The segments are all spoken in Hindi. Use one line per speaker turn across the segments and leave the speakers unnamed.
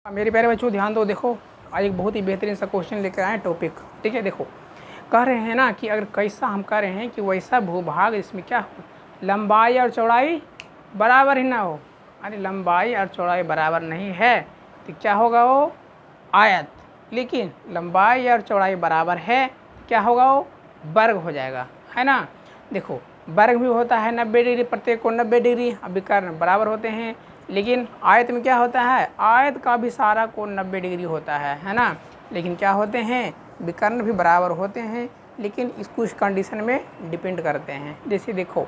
मेरे प्यारे बच्चों ध्यान दो। देखो आज एक बहुत ही बेहतरीन सा क्वेश्चन लेकर आए टॉपिक। ठीक है, देखो कह रहे हैं ना कि अगर कैसा हम कह रहे हैं कि वैसा भूभाग इसमें क्या हो, लंबाई और चौड़ाई बराबर ही ना हो। अरे लंबाई और चौड़ाई बराबर नहीं है तो क्या होगा वो आयत, लेकिन लंबाई और चौड़ाई बराबर है तो क्या होगा वो वर्ग हो जाएगा, है ना। देखो वर्ग भी होता है 90 डिग्री, प्रत्येक को 90 डिग्री, अभी कर्ण बराबर होते हैं। लेकिन आयत में क्या होता है, आयत का भी सारा कोण 90 डिग्री होता है ना। लेकिन क्या होते हैं, विकर्ण भी बराबर होते हैं, लेकिन इस कुछ कंडीशन में डिपेंड करते हैं। जैसे देखो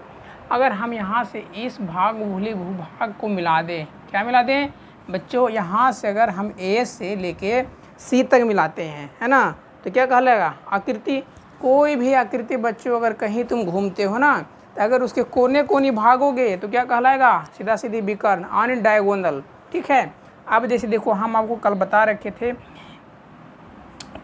अगर हम यहाँ से इस भाग मूली भूभाग को मिला दें, क्या मिला दें बच्चों, यहाँ से अगर हम ए से लेके सी तक मिलाते हैं, है ना, तो क्या कहलाएगा आकृति। कोई भी आकृति बच्चों अगर कहीं तुम घूमते हो ना, तो अगर उसके कोने कोनी भागोगे तो क्या कहलाएगा, सीधा सीधी विकर्ण ऑन डायगोनल। ठीक है। अब जैसे देखो हम आपको कल बता रखे थे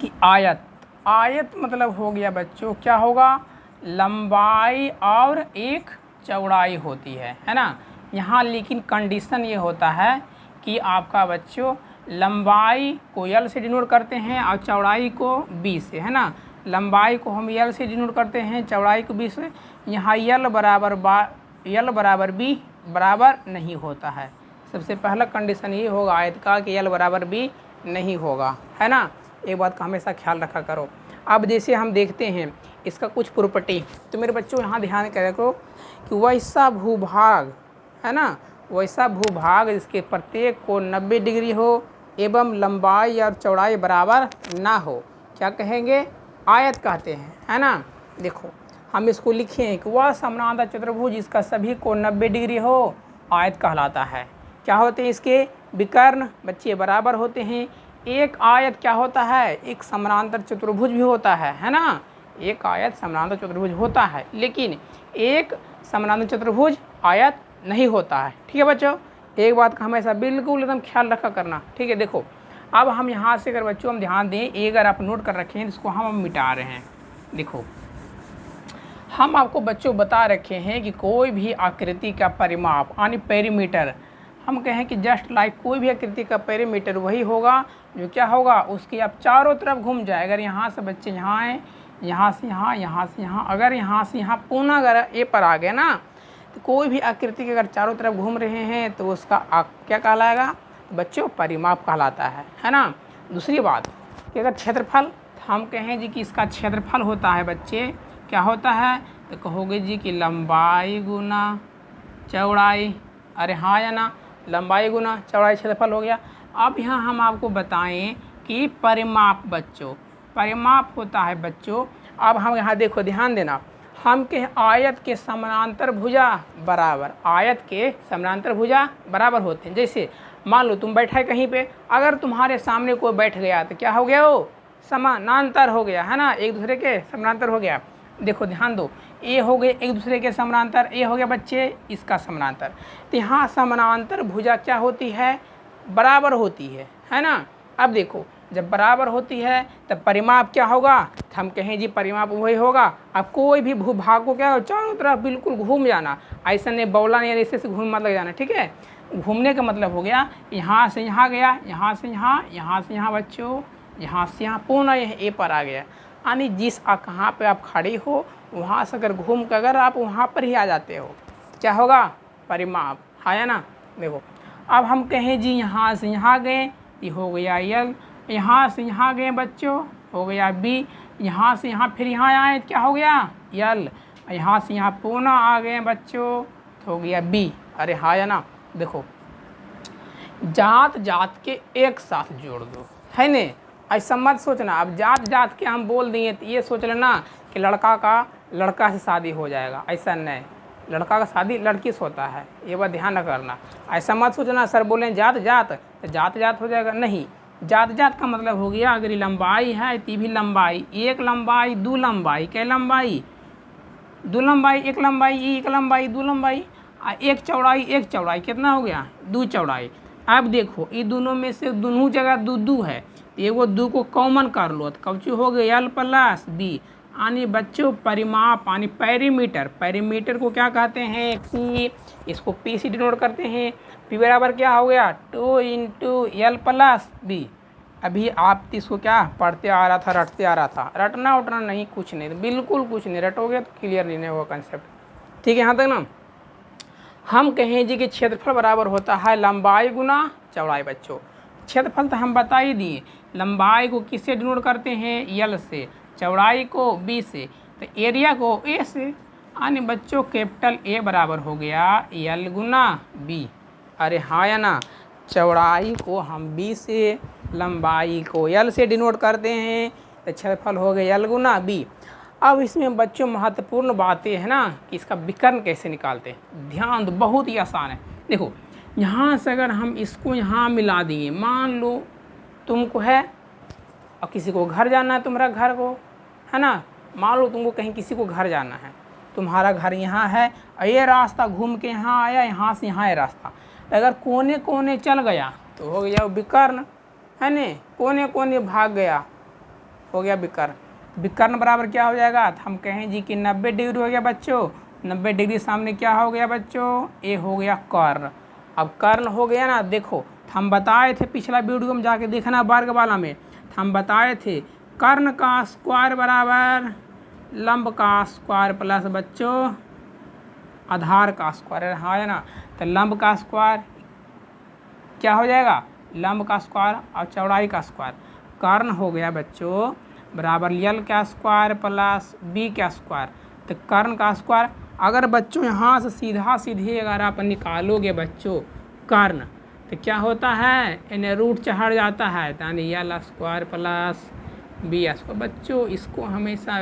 कि आयत, आयत मतलब हो गया बच्चों क्या होगा, लंबाई और एक चौड़ाई होती है ना। यहाँ लेकिन कंडीशन ये होता है कि आपका बच्चों लंबाई को एल से डिनोट करते हैं और चौड़ाई को बी से, है ना। लंबाई को हम एल से डिनोट करते हैं, चौड़ाई को बी से। यहाँ एल बराबर बी बराबर नहीं होता है। सबसे पहला कंडीशन ये होगा आयत का कि एल बराबर बी नहीं होगा, है ना। एक बात का हमेशा ख्याल रखा करो। अब जैसे हम देखते हैं इसका कुछ प्रॉपर्टी, तो मेरे बच्चों यहाँ ध्यान करो कि वैसा भूभाग, है ना, वैसा भूभाग इसके प्रत्येक को 90 डिग्री हो एवं लंबाई और चौड़ाई बराबर ना हो, क्या कहेंगे, आयत कहते हैं, है ना। देखो हम इसको लिखें कि वह समानांतर चतुर्भुज जिसका सभी को 90 डिग्री हो, आयत कहलाता है। क्या होते हैं इसके विकर्ण बच्चे बराबर होते हैं। एक आयत क्या होता है, एक समानांतर चतुर्भुज भी होता है ना। एक आयत समानांतर चतुर्भुज होता है, लेकिन एक समानांतर चतुर्भुज आयत नहीं होता है। ठीक है बच्चों, एक बात का हमेशा बिल्कुल एकदम ख्याल रखा करना। ठीक है, देखो अब हम यहाँ से अगर बच्चों हम ध्यान दें, ये अगर आप नोट कर रखे हैं इसको हम मिटा रहे हैं। देखो हम आपको बच्चों बता रखे हैं कि कोई भी आकृति का परिमाप यानी पेरीमीटर, हम कहें कि जस्ट लाइक कोई भी आकृति का पेरीमीटर वही होगा जो क्या होगा, उसकी आप चारों तरफ घूम जाए। अगर यहाँ से बच्चे यहाँ आए, यहाँ से यहाँ, यहाँ से यहाँ, अगर यहाँ से यहाँ पुनः अगर ए पर आ गए ना, तो कोई भी आकृति के अगर चारों तरफ घूम रहे हैं तो उसका क्या कहलाएगा बच्चों, परिमाप कहलाता है ना। दूसरी बात कि अगर क्षेत्रफल, तो हम कहें जी कि इसका क्षेत्रफल होता है बच्चे, क्या होता है, तो कहोगे जी कि लंबाई गुना चौड़ाई। अरे हाँ या ना, लंबाई गुना चौड़ाई क्षेत्रफल हो गया। अब यहाँ हम आपको बताएं कि परिमाप बच्चों, परिमाप होता है बच्चों। अब हम यहाँ देखो ध्यान देना, हम के आयत के समानांतर भुजा बराबर, आयत के समानांतर भुजा बराबर होते हैं। जैसे मान लो तुम बैठा है कहीं पे, अगर तुम्हारे सामने कोई बैठ गया तो क्या हो गया, वो समानांतर हो गया, है ना, एक दूसरे के समानांतर हो गया। देखो ध्यान दो, ए हो गए एक दूसरे के समानांतर, ए हो गया बच्चे इसका समानांतर। तो यहाँ समानांतर भुजा क्या होती है, बराबर होती है ना। अब देखो जब बराबर होती है तब परिमाप क्या होगा, तो हम कहें जी परिमाप वही होगा। अब कोई भी भूभाग को क्या हो, चारों तरफ बिल्कुल घूम जाना, ऐसा नहीं बौला नहीं ऐसे से घूम मत लग जाना। ठीक है, घूमने का मतलब हो गया यहाँ से यहाँ गया, यहाँ से यहाँ, यहाँ से यहाँ बच्चों, यहाँ से यहाँ पुनः यह ए पर आ गया। यानी जिस कहाँ पे आप खड़ी हो वहाँ से अगर घूम कर अगर आप वहाँ पर ही आ जाते हो, क्या होगा, परिमाप, है ना। देखो अब हम कहें जी यहाँ से यहाँ गए, ये हो गया यल, यहाँ से यहाँ गए बच्चों हो गया बी, यहाँ से यहाँ फिर यहाँ आए क्या हो गया यल, यहाँ से यहाँ पुनः आ गए बच्चों तो हो गया बी। अरे हाँ या ना। देखो जात जात के एक साथ जोड़ दो, है ने, ऐसा मत सोचना। अब जात जात के हम बोल दिए तो ये सोच लेना कि लड़का का लड़का से शादी हो जाएगा, ऐसा नहीं, लड़का का शादी लड़की से होता है, ये बात ध्यान न करना। ऐसा मत सोचना सर बोलें जात जात तो जात जात हो जाएगा, नहीं। जात जात का मतलब हो गया अगर लंबाई है तो भी लंबाई, एक लंबाई दो लंबाई, क्या लंबाई दो लंबाई, एक लंबाई एक लंबाई दो लंबाई, एक चौड़ाई कितना हो गया, दो चौड़ाई। अब देखो ये दोनों में से दोनों जगह दो दो है, एगो दो को कॉमन कर लो तो कौची हो गया एल प्लस बी, यानी बच्चों परिमाप यानी पेरीमीटर, पेरीमीटर को क्या कहते हैं कि इसको पी से डिनोट करते हैं। पी बराबर क्या हो गया 2 इंटू एल प्लस बी। अभी आप इसको क्या पढ़ते आ रहा था, रटते आ रहा था, रटना उठना नहीं, कुछ नहीं, बिल्कुल कुछ नहीं, रटोगे तो क्लियर नहीं है वो कंसेप्ट। ठीक है यहाँ तक ना। हम कहें जी कि क्षेत्रफल बराबर होता है लंबाई गुना चौड़ाई। बच्चों क्षेत्रफल तो हम बता ही दिए, लंबाई को किससे डिनोट करते हैं यल से, चौड़ाई को बी से, तो एरिया को ए से। यानी बच्चों कैपिटल ए बराबर हो गया यल गुना बी। अरे हाँ या ना, चौड़ाई को हम बी से, लंबाई को यल से डिनोट करते हैं, तो क्षेत्रफल हो गया यल गुना बी। अब इसमें बच्चों महत्वपूर्ण बातें है ना कि इसका विकर्ण कैसे निकालते हैं। ध्यान दो, बहुत ही आसान है। देखो यहाँ से अगर हम इसको यहाँ मिला दिए, मान लो तुमको है और किसी को घर जाना है, तुम्हारा घर को है ना, मान लो तुमको कहीं किसी को घर जाना है, तुम्हारा घर यहाँ है और ये रास्ता घूम के यहाँ आया, यहाँ से यहाँ है रास्ता, अगर कोने कोने चल गया तो हो गया विकर्ण, है न, कोने कोने भाग गया हो गया विकर्ण। विकर्ण बराबर क्या हो जाएगा, तो हम कहें जी कि 90 डिग्री हो गया बच्चों। 90 डिग्री सामने क्या हो गया बच्चों, ये हो गया कर्ण। अब कर्ण हो गया ना, देखो हम बताए थे पिछला वीडियो में जाके देखना वर्ग वाला में, हम बताए थे कर्ण का स्क्वायर बराबर लंब का स्क्वायर प्लस बच्चों आधार का स्क्वायर। हाँ है ना, तो लंब का स्क्वायर क्या हो जाएगा, लंब का स्क्वायर और चौड़ाई का स्क्वायर। कर्ण हो गया बच्चों बराबर यल का स्क्वायर प्लस बी का स्क्वायर। तो कर्ण का स्क्वायर, अगर बच्चों यहाँ से सीधा सीधे अगर आप निकालोगे बच्चों कर्ण, तो क्या होता है, इन्हें रूट चढ़ जाता है, यानी यल स्क्वायर प्लस बी स्क्वायर। बच्चों इसको हमेशा